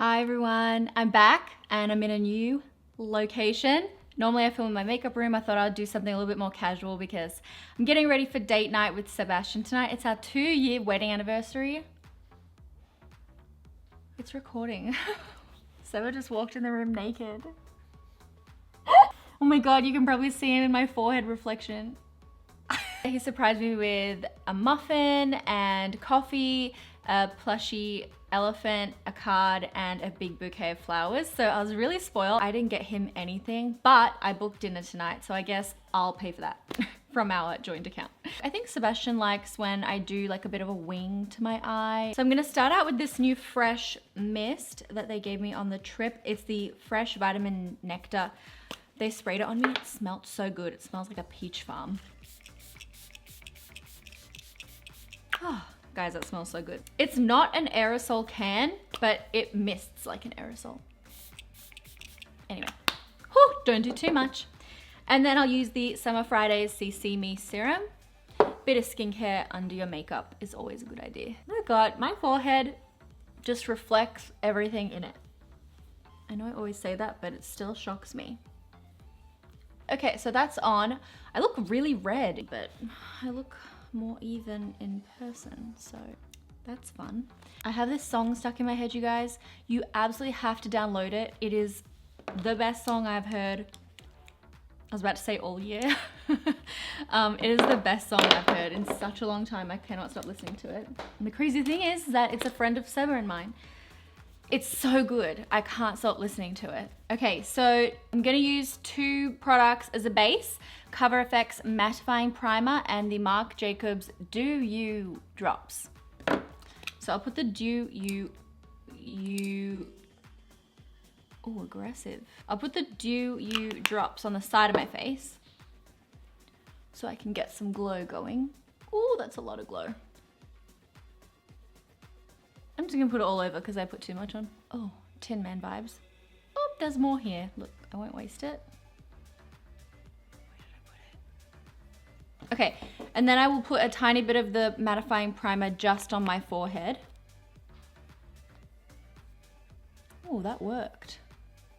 Hi everyone, I'm back and I'm in a new location. Normally I film in my makeup room. I thought I'd do something a little bit more casual because I'm getting ready for date night with Sebastian tonight. It's our 2-year wedding anniversary. It's recording. Seba just walked in the room naked. Oh my god, you can probably see him in my forehead reflection. He surprised me with a muffin and coffee, a plushie elephant, a card, and a big bouquet of flowers. So I was really spoiled. I didn't get him anything, but I booked dinner tonight, so I guess I'll pay for that from our joint account. I think Sebastian likes when I do like a bit of a wing to my eye. So I'm gonna start out with this new fresh mist that they gave me on the trip. It's the Fresh Vitamin Nectar. They sprayed it on me. It smelled so good. It smells like a peach farm. Oh, guys, that smells so good. It's not an aerosol can, but it mists like an aerosol. Anyway, whew, don't do too much. And then I'll use the Summer Fridays CC Me Serum. Bit of skincare under your makeup is always a good idea. Oh god, my forehead just reflects everything in it. I know I always say that, but it still shocks me. Okay, so that's on. I look really red, but I look more even in person, so that's fun. I have this song stuck in my head, you guys. You absolutely have to download it. It is the best song I've heard. I was about to say all year. It is the best song I've heard in such a long time. I cannot stop listening to it. And the crazy thing is that it's a friend of Seba and mine. It's so good. I can't stop listening to it. Okay, so I'm gonna use 2 products as a base. Cover FX Mattifying Primer and the Marc Jacobs Do You Drops. So I'll put the oh, aggressive. I'll put the Do You Drops on the side of my face so I can get some glow going. Oh, that's a lot of glow. I'm just gonna put it all over because I put too much on. Oh, Tin Man vibes. Oh, there's more here. Look, I won't waste it. Okay, and then I will put a tiny bit of the mattifying primer just on my forehead. Oh, that worked.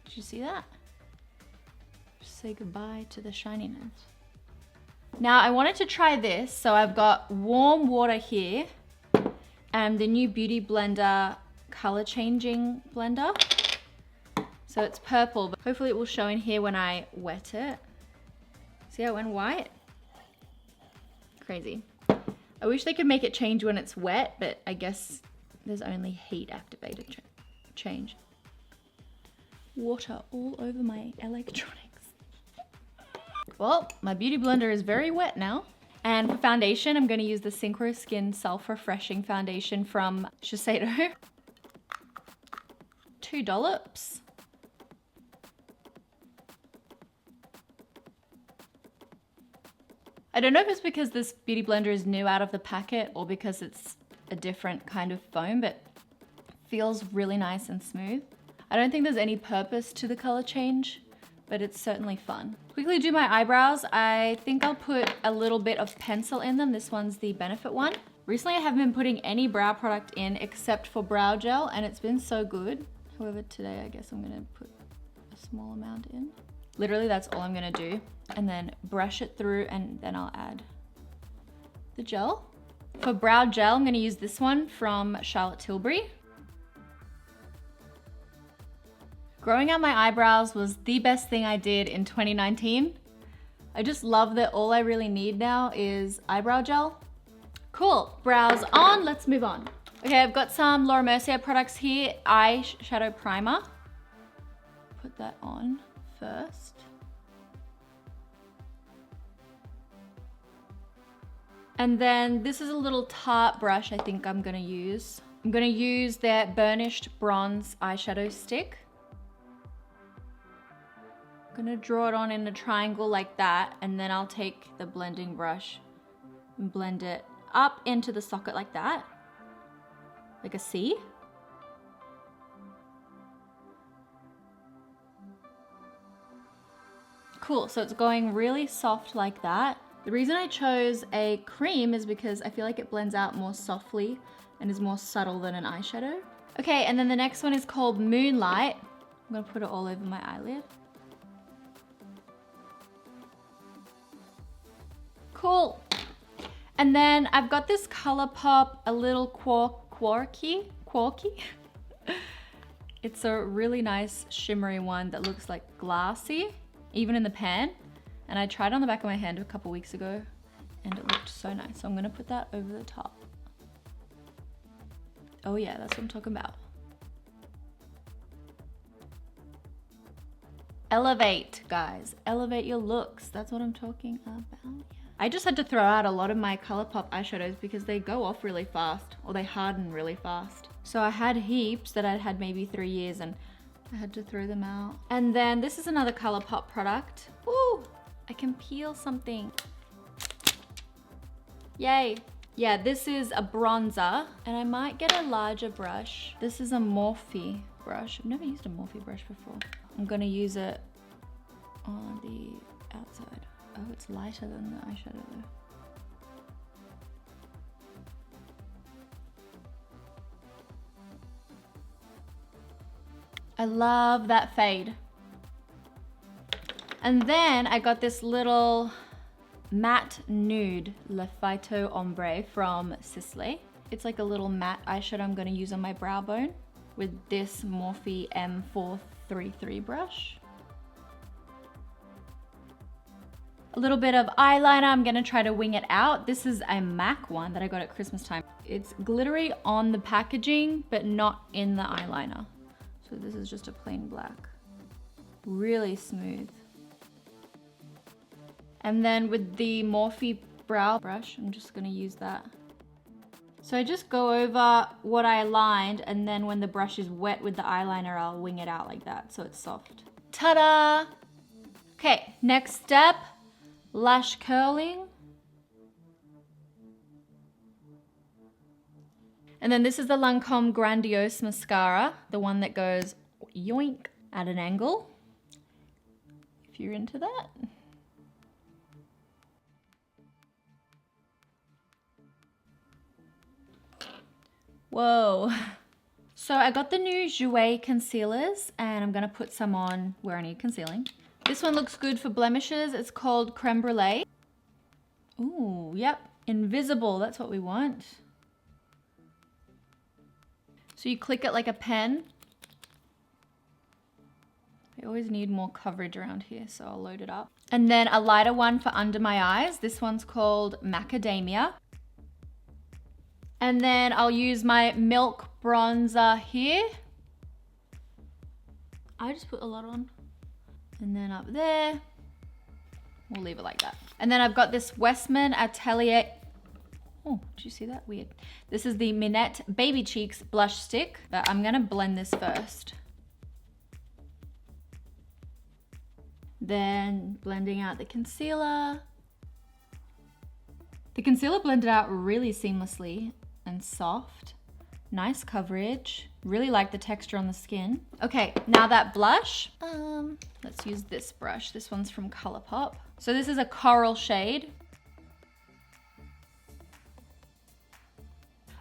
Did you see that? Just say goodbye to the shininess. Now I wanted to try this, so I've got warm water here and the new Beauty Blender color changing blender. So it's purple, but hopefully it will show in here when I wet it. See how it went white? Crazy. I wish they could make it change when it's wet, but I guess there's only heat activated change. Water all over my electronics. Well, my beauty blender is very wet now. And for foundation, I'm gonna use the Synchro Skin Self Refreshing Foundation from Shiseido. 2 dollops. I don't know if it's because this beauty blender is new out of the packet or because it's a different kind of foam, but it feels really nice and smooth. I don't think there's any purpose to the color change, but it's certainly fun. Quickly do my eyebrows. I think I'll put a little bit of pencil in them. This one's the Benefit one. Recently I haven't been putting any brow product in except for brow gel, and it's been so good. However, today I guess I'm gonna put a small amount in. Literally, that's all I'm gonna do. And then brush it through, and then I'll add the gel. For brow gel, I'm gonna use this one from Charlotte Tilbury. Growing out my eyebrows was the best thing I did in 2019. I just love that all I really need now is eyebrow gel. Cool, brows on, let's move on. Okay, I've got some Laura Mercier products here. Eyeshadow primer. Put that on first. And then this is a little tart brush I think I'm gonna use. I'm gonna use their Burnished Bronze eyeshadow stick. I'm gonna draw it on in a triangle like that, and then I'll take the blending brush and blend it up into the socket like that, like a C. Cool, so it's going really soft like that. The reason I chose a cream is because I feel like it blends out more softly and is more subtle than an eyeshadow. Okay, and then the next one is called Moonlight. I'm gonna put it all over my eyelid. Cool. And then I've got this Colourpop, a little Quarky. It's a really nice shimmery one that looks like glassy, even in the pan. And I tried it on the back of my hand a couple weeks ago and it looked so nice. So I'm gonna put that over the top. Oh yeah, that's what I'm talking about. Elevate, guys. Elevate your looks. That's what I'm talking about. Yeah. I just had to throw out a lot of my Colourpop eyeshadows because they go off really fast or they harden really fast. So I had heaps that I'd had maybe 3 years and I had to throw them out. And then this is another Colourpop product. Ooh, I can peel something. Yay. Yeah, this is a bronzer and I might get a larger brush. This is a Morphe brush. I've never used a Morphe brush before. I'm gonna use it on the outside. Oh, it's lighter than the eyeshadow though. I love that fade. And then I got this little matte nude Le Phyto Ombre from Sisley. It's like a little matte eyeshadow I'm gonna use on my brow bone with this Morphe M433 brush. A little bit of eyeliner, I'm gonna try to wing it out. This is a MAC one that I got at Christmas time. It's glittery on the packaging, but not in the eyeliner. So this is just a plain black. Really smooth. And then with the Morphe brow brush, I'm just gonna use that. So I just go over what I lined, and then when the brush is wet with the eyeliner, I'll wing it out like that so it's soft. Ta-da! Okay, next step, lash curling. And then this is the Lancome Grandiose Mascara, the one that goes yoink at an angle, if you're into that. Whoa. So I got the new Jouer concealers and I'm gonna put some on where I need concealing. This one looks good for blemishes. It's called Creme Brulee. Ooh, yep, invisible, that's what we want. So you click it like a pen. I always need more coverage around here, so I'll load it up. And then a lighter one for under my eyes. This one's called Macadamia. And then I'll use my Milk bronzer here. I just put a lot on. And then up there, we'll leave it like that. And then I've got this Westman Atelier. Oh, did you see that? Weird. This is the Minette Baby Cheeks blush stick, but I'm gonna blend this first. Then blending out the concealer. The concealer blended out really seamlessly and soft. Nice coverage. Really like the texture on the skin. Okay, now that blush, let's use this brush. This one's from Colourpop. So this is a coral shade.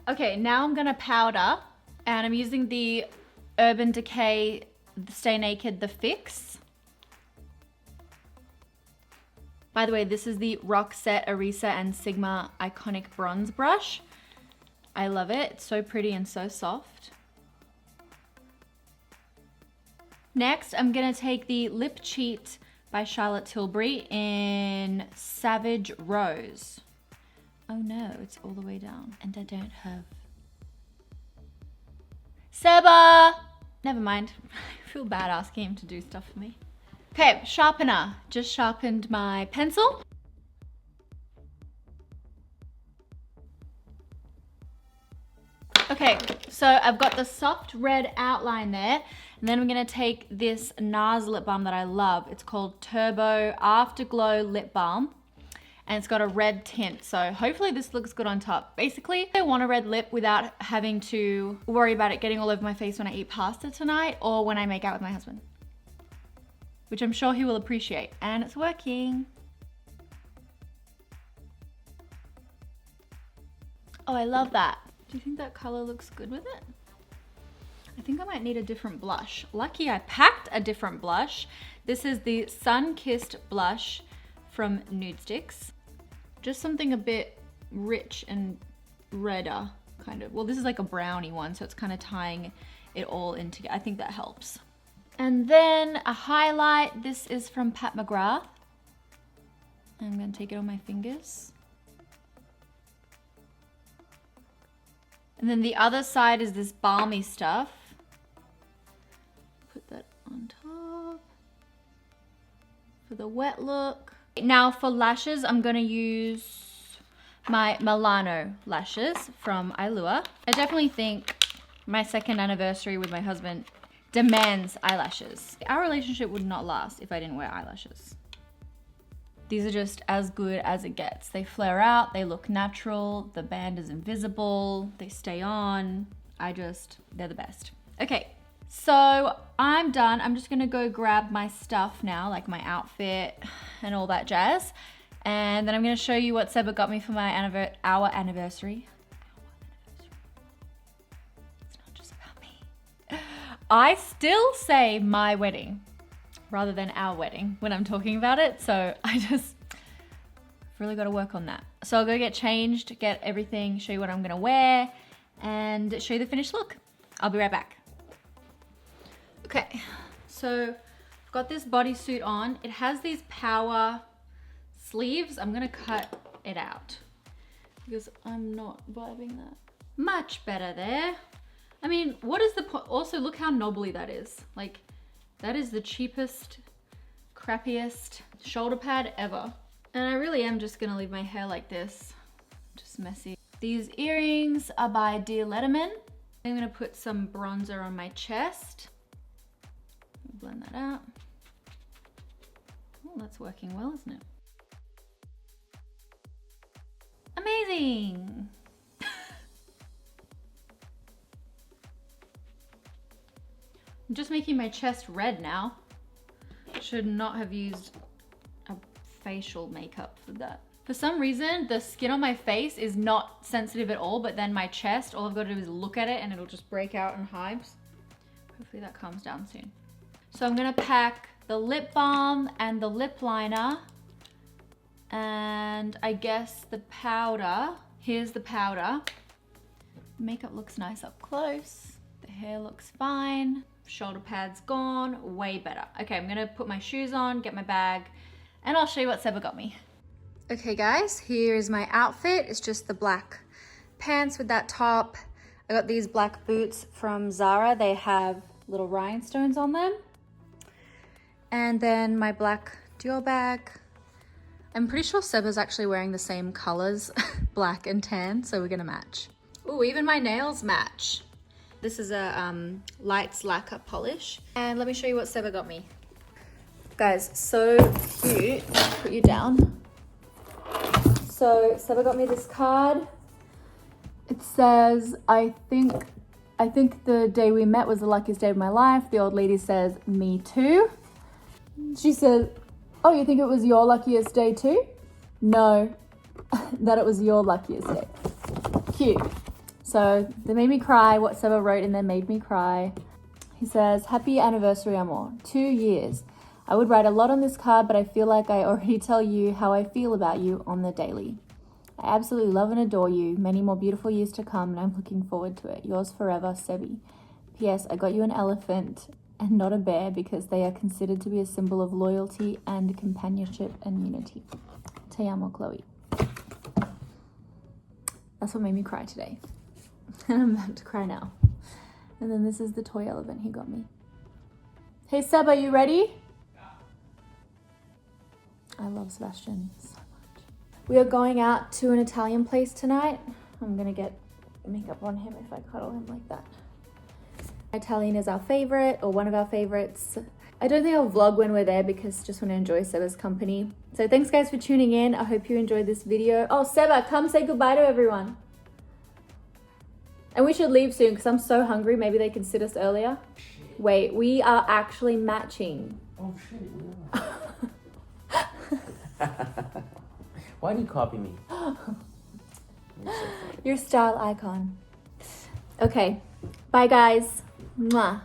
Okay, now I'm gonna powder, and I'm using the Urban Decay Stay Naked The Fix. By the way, this is the Roxette, Arisa, and Sigma Iconic Bronze Brush. I love it. It's so pretty and so soft. Next, I'm gonna take the Lip Cheat by Charlotte Tilbury in Savage Rose. Oh no, it's all the way down, and I don't have... Seba! Never mind. I feel bad asking him to do stuff for me. Okay, sharpener. Just sharpened my pencil. Okay, so I've got the soft red outline there, and then I'm gonna take this NARS lip balm that I love. It's called Turbo Afterglow Lip Balm, and it's got a red tint, so hopefully this looks good on top. Basically, I want a red lip without having to worry about it getting all over my face when I eat pasta tonight or when I make out with my husband, which I'm sure he will appreciate, and it's working. Oh, I love that. Do you think that color looks good with it? I think I might need a different blush. Lucky I packed a different blush. This is the Sun Kissed blush from Nude Sticks. Just something a bit rich and redder, kind of. Well, this is like a brownie one, so it's kind of tying it all in together. I think that helps. And then a highlight. This is from Pat McGrath. I'm gonna take it on my fingers. And then the other side is this balmy stuff. Put that on top for the wet look. Now for lashes, I'm gonna use my Milano lashes from Ailua. I definitely think my second anniversary with my husband demands eyelashes. Our relationship would not last if I didn't wear eyelashes. These are just as good as it gets. They flare out, they look natural, the band is invisible, they stay on. They're the best. Okay, so I'm done. I'm just gonna go grab my stuff now, like my outfit and all that jazz. And then I'm gonna show you what Seba got me for my our anniversary. It's not just about me. I still say my wedding rather than our wedding when I'm talking about it. So I've really got to work on that. So I'll go get changed, get everything, show you what I'm gonna wear, and show you the finished look. I'll be right back. Okay, so I've got this bodysuit on. It has these power sleeves. I'm gonna cut it out because I'm not vibing that. Much better there. I mean, what is the point? Also, look how knobbly that is. Like, that is the cheapest, crappiest shoulder pad ever. And I really am just gonna leave my hair like this, just messy. These earrings are by Dear Letterman. I'm gonna put some bronzer on my chest. Blend that out. Oh, that's working well, isn't it? Amazing. I'm just making my chest red now. Should not have used a facial makeup for that. For some reason, the skin on my face is not sensitive at all, but then my chest, all I've got to do is look at it and it'll just break out in hives. Hopefully that calms down soon. So I'm gonna pack the lip balm and the lip liner and I guess the powder. Here's the powder. Makeup looks nice up close. The hair looks fine. Shoulder pads gone, way better. Okay, I'm gonna put my shoes on, get my bag, and I'll show you what Seba got me. Okay guys, here is my outfit. It's just the black pants with that top. I got these black boots from Zara. They have little rhinestones on them. And then my black Dior bag. I'm pretty sure Seba's actually wearing the same colors, black and tan, so we're gonna match. Ooh, even my nails match. This is a light lacquer polish. And let me show you what Seba got me. Guys, so cute. Put you down. So Seba got me this card. It says, I think the day we met was the luckiest day of my life. The old lady says, me too. She says, oh, you think it was your luckiest day too? No, that it was your luckiest day. Cute. So they made me cry. What Seba wrote in there made me cry. He says, happy anniversary, amor. 2 years. I would write a lot on this card, but I feel like I already tell you how I feel about you on the daily. I absolutely love and adore you. Many more beautiful years to come, and I'm looking forward to it. Yours forever, Sebi. P.S. I got you an elephant and not a bear because they are considered to be a symbol of loyalty and companionship and unity. Te amo, Chloe. That's what made me cry today. And I'm about to cry now. And then this is the toy elephant he got me. Hey Seba, you ready? Yeah. I love Sebastian so much. We are going out to an Italian place tonight. I'm gonna get makeup on him if I cuddle him like that. Italian is our favorite, or one of our favorites. I don't think I'll vlog when we're there because just want to enjoy Seba's company. So thanks guys for tuning in. I hope you enjoyed this video. Oh, Seba, come say goodbye to everyone. And we should leave soon because I'm so hungry. Maybe they can sit us earlier. Wait, we are actually matching. Oh shit, we are. Why do you copy me? You're a style icon. Okay, bye guys. Mwah.